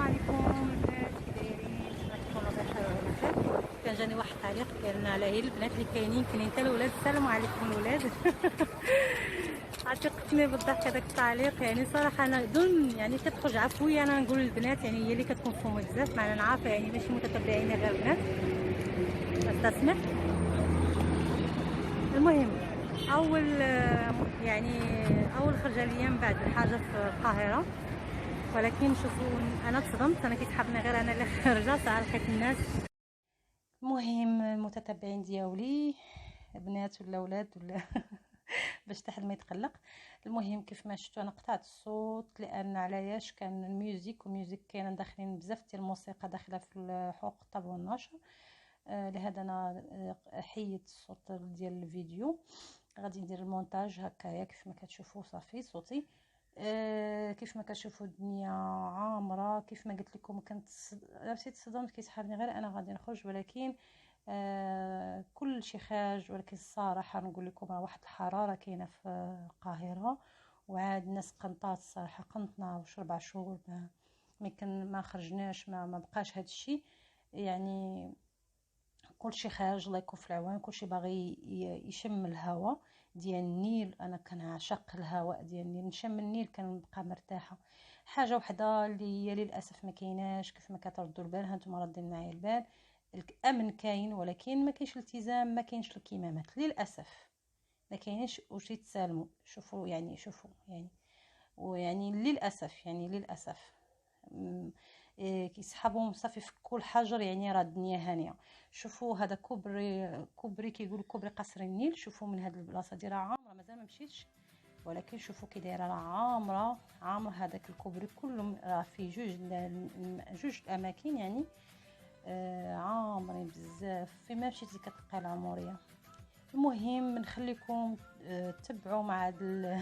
عليكم البنات، كي دايرين؟ نتمنى تكونوا بخير وعلى خير. كان جاني واحد التعليق قالنا على هي البنات اللي كاينين حتى الولاد. السلام عليكم الولاد. عتقتني بالضحك هذاك التعليق. يعني صراحه انا دون يعني كتخرج عفويه انا نقول البنات، يعني هي اللي كتكونفومي بزاف، مع انا عارفه يعني ماشي متتبعين غير البنات بس تسمع. المهم يعني اول خرجه ليا من بعد الحاجه في القاهره، ولكن شوفوا انا تصدمت. انا كيتحبني غير انا اللي خارجه، صراحه لقيت الناس. المهم المتتبعين ديالي بنات ولا ولاد ولا باش حتى حد ما يتقلق. المهم كيف ما شفتوا انا قطعت الصوت لان علاش كان الميوزيك كاينه داخلين بزاف ديال الموسيقى داخله في حقوق الطبع والنشر. لهذا انا حيدت الصوت ديال الفيديو. غادي ندير المونتاج هكايا كيف ما كتشوفوا صافي صوتي. كيف ما كتشوفوا الدنيا عامره. كيف ما قلت لكم كنت عرفتي تصدمت كيسحبني غير انا غادي نخرج، ولكن كل شيء خارج. ولكن الصراحه نقول لكم راه واحد الحراره كاينه في القاهره، وعاد الناس قنطات الصراحه. قنطنا واش 4 شهور ما خرجناش، ما بقاش هذا الشيء. يعني كلشي خارج الله يكون في العوان. كلشي باغي يشم الهواء ديال النيل. انا كنعشق الهواء ديال النيل، نشم النيل كنبقى مرتاحه. حاجه وحده اللي هي للاسف ما كايناش كيف ما كتردوا البال. هانتوما ردين معايا البال. الامن كاين ولكن ما كاينش الالتزام، ما كاينش الكمامات للاسف. ما كاينش واش يتسالموا. شوفوا يعني شوفوا يعني ويعني للاسف يعني للاسف كيسحبوا صافي في كل حجر. يعني راه الدنيا هانيه. شوفوا هذا كوبري كيقولوا كوبري قصر النيل. شوفوا من هذه البلاصه دي راه عامره، مازال ما مشيتش، ولكن شوفوا كي دايره راه عامره. هذاك الكوبري كله راه فيه جوج الاماكن يعني عامرين بزاف. فيما مشيتي كتلقى العموريه. المهم نخليكم تتبعوا مع هذا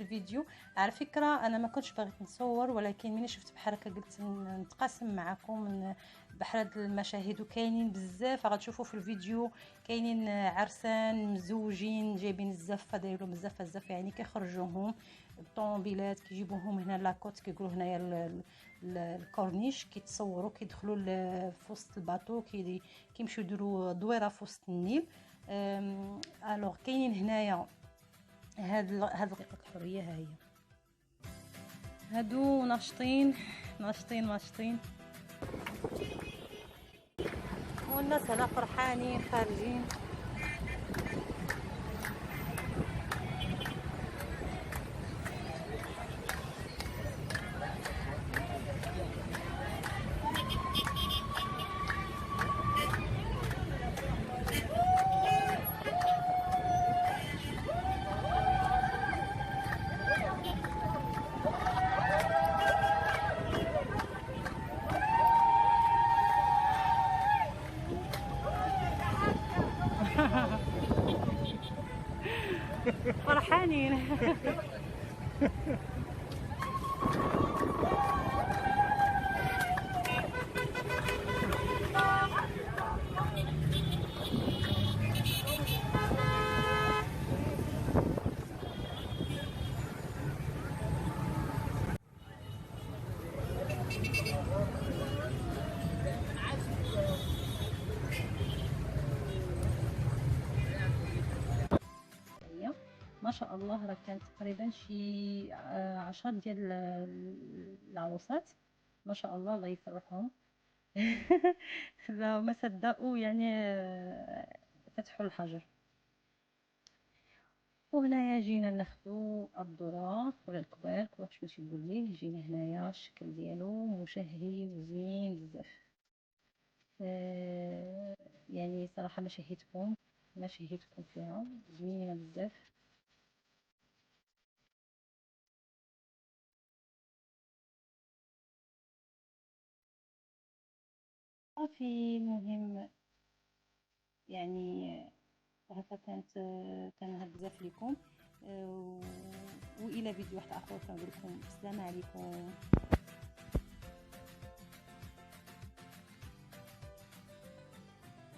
الفيديو. على فكره انا ما كنتش باغي نصور، ولكن ملي شفت بحال هكا قلت نتقاسم معكم بحال هاد المشاهد. وكاينين بزاف غتشوفوا في الفيديو. كاينين عرسان مزوجين جايبين الزفه دايروا بزاف يعني كيخرجوهم بالطوموبيلات كيجيبوهم هنا لاكوت كيقولوا هنايا الكورنيش. كيتصوروا كيدخلوا في وسط الباطو كيمشيو يديروا دويره في وسط النيل. الوغ كاينين هنايا هاد دقيقة الحرية. ها هي هادو ناشطين والناس هنا فرحانين خارجين. فرحانين. ما شاء الله راه كانت تقريبا شي 10 ديال العروسات. ما شاء الله الله يفرحهم. لا ما صدقوا يعني فتحوا الحجر. وهنايا جينا ناخدو الذرة ولا الكبار واش باش يقول ليه. جينا هنايا الشكل ديالو مشهي وزوين بزاف. يعني صراحة ما شهيتكم فيها زوينة بزاف. صافي المهم يعني هكا كان بزاف ليكم. والى فيديو واحد اخر كنقول لكم السلام عليكم.